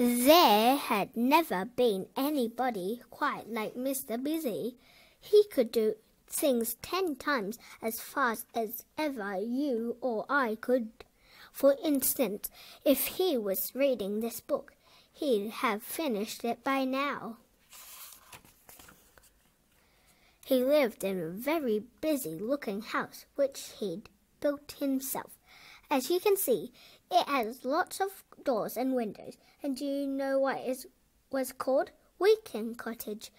There had never been anybody quite like Mr. Busy. He could do things 10 times as fast as ever you or I could. For instance, if he was reading this book, he'd have finished it by now. He lived in a very busy-looking house, which he'd built himself. As you can see, it has lots of doors and windows. And do you know what it was called? Weekend Cottage.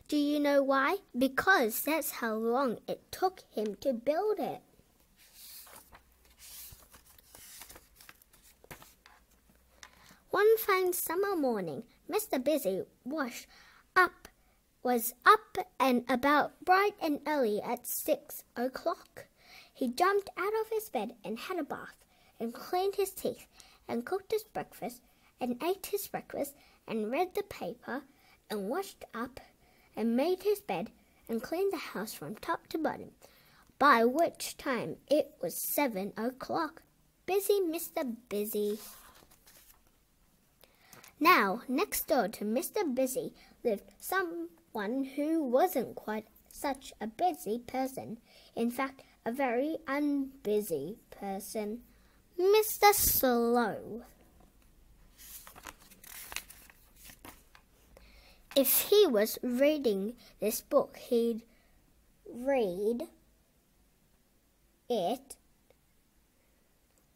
Do you know why? Because that's how long it took him to build it. One fine summer morning, Mr. Busy was up and about bright and early at 6 o'clock. He jumped out of his bed and had a bath, and cleaned his teeth, and cooked his breakfast, and ate his breakfast, and read the paper, and washed up, and made his bed, and cleaned the house from top to bottom, by which time it was 7 o'clock. Busy Mr. Busy. Now, next door to Mr. Busy lived someone who wasn't quite such a busy person. In fact, a very unbusy person. Mr. Slow. If he was reading this book, he'd read it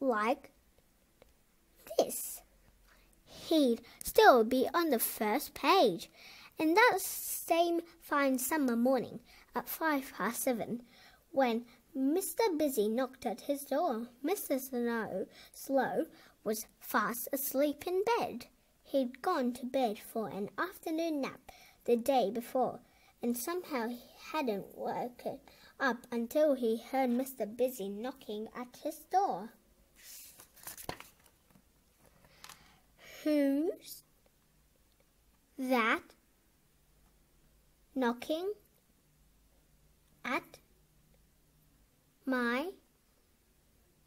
like this. He'd still be on the first page. And that same fine summer morning at 7:05, when Mr. Busy knocked at his door, Mr. Slow was fast asleep in bed. He'd gone to bed for an afternoon nap the day before, and somehow he hadn't woken up until he heard Mr. Busy knocking at his door. Who's that knocking at my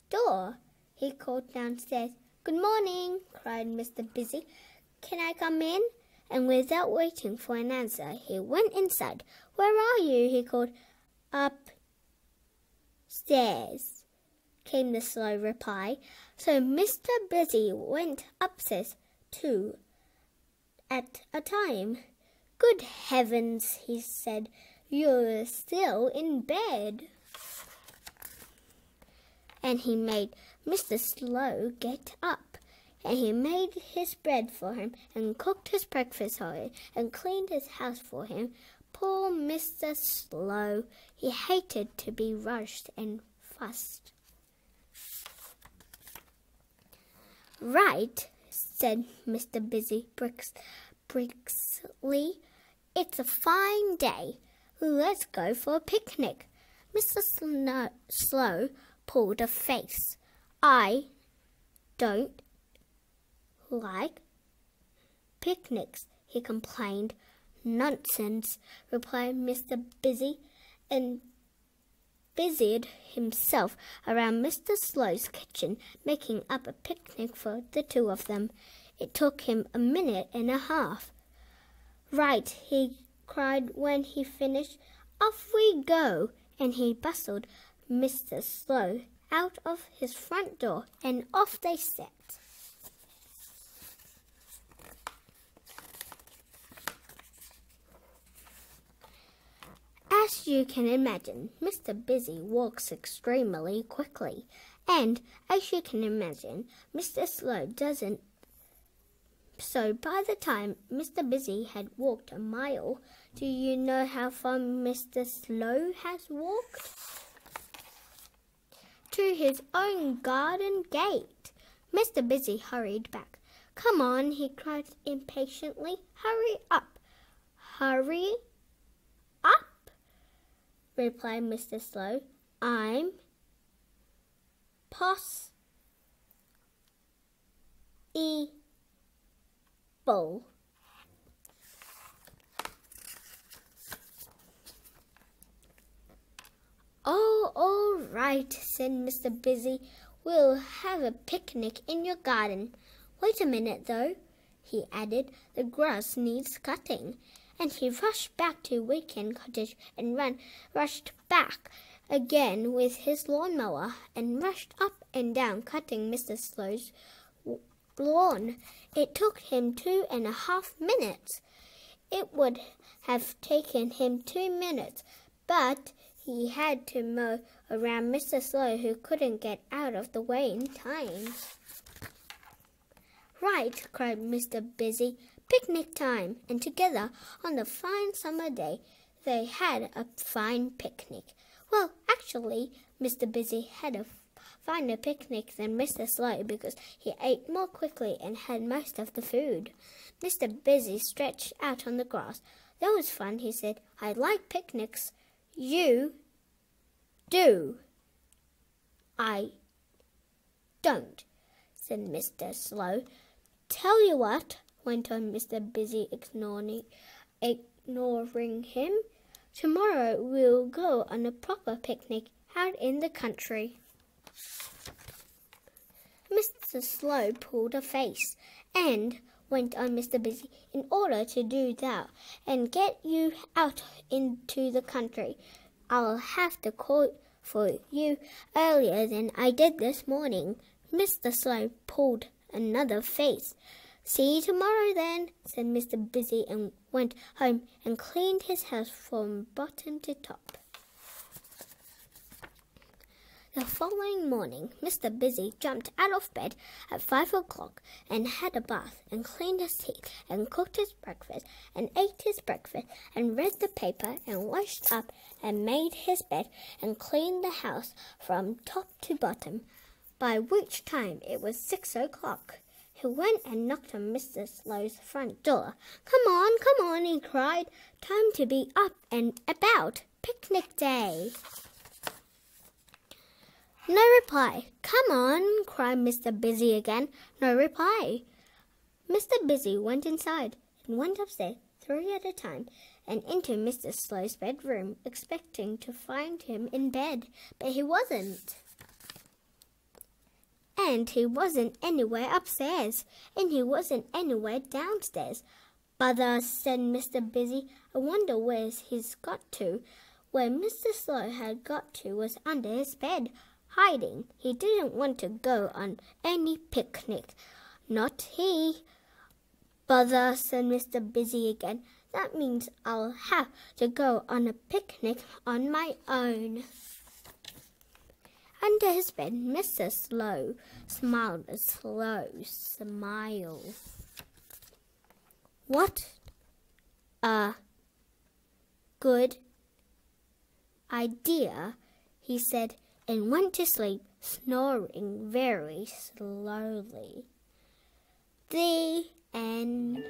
door? He called downstairs. Good morning, cried Mr. Busy. Can I come in? And without waiting for an answer, he went inside. Where are you? He called. Upstairs, came the slow reply. So Mr. Busy went upstairs, 2 at a time. Good heavens, he said, you're still in bed. And he made Mr. Slow get up, and he made his bed for him, and cooked his breakfast for him, and cleaned his house for him. Poor Mr. Slow, he hated to be rushed and fussed. Right, said Mr. Busy briskly. It's a fine day. Let's go for a picnic. Mr. Slow pulled a face. I don't like picnics, he complained. Nonsense, replied Mr. Busy, and busied himself around Mr. Slow's kitchen, making up a picnic for the two of them. It took him a minute and a half. Right, he cried when he finished. Off we go, and he bustled Mr. Slow out of his front door, and off they set. As you can imagine, Mr. Busy walks extremely quickly, and as you can imagine, Mr. Slow doesn't. So by the time Mr. Busy had walked a mile, do you know how far Mr. Slow has walked? To his own garden gate. Mr. Busy hurried back. Come on, he cried impatiently. Hurry up. Hurry up, replied Mr. Slow. I'm possible. Oh, all right, said Mr. Busy. We'll have a picnic in your garden. Wait a minute, though. he added. "The grass needs cutting." And he rushed back to Weekend Cottage and rushed back again with his lawnmower and rushed up and down cutting Mr. Slow's lawn. It took him 2.5 minutes. It would have taken him 2 minutes, but he had to mow around Mr. Slow, who couldn't get out of the way in time. "Right," cried Mr. Busy, "picnic time!" And together, on the fine summer day, they had a fine picnic. Well, actually, Mr. Busy had a finer picnic than Mr. Slow because he ate more quickly and had most of the food. Mr. Busy stretched out on the grass. "That was fun," he said. "I like picnics." "You do." "I don't," said Mr. Slow. "Tell you what," went on Mr. Busy, ignoring him. "Tomorrow we'll go on a proper picnic out in the country." Mr. Slow pulled a face. "And," went on Mr. Busy, "in order to do that and get you out into the country, I'll have to call for you earlier than I did this morning." Mr. Slow pulled another face. "See you tomorrow then," said Mr. Busy, and went home and cleaned his house from bottom to top. The following morning, Mr. Busy jumped out of bed at 5 o'clock and had a bath and cleaned his teeth and cooked his breakfast and ate his breakfast and read the paper and washed up and made his bed and cleaned the house from top to bottom, by which time it was 6 o'clock. He went and knocked on Mr. Slow's front door. Come on," he cried. "Time to be up and about. Picnic day." No reply. "Come on," cried Mr. Busy again. No reply. Mr. Busy went inside and went upstairs 3 at a time and into Mr. Slow's bedroom, expecting to find him in bed, but he wasn't. And he wasn't anywhere upstairs, and he wasn't anywhere downstairs. "Bother," said Mr. Busy. "I wonder where he's got to." Where Mr. Slow had got to was under his bed, hiding. He didn't want to go on any picnic. Not he. "Bother," said Mr. Busy again. "That means I'll have to go on a picnic on my own." Under his bed, Mr. Slow smiled a slow smile. "What a good idea," he said, and went to sleep, snoring very slowly. The end.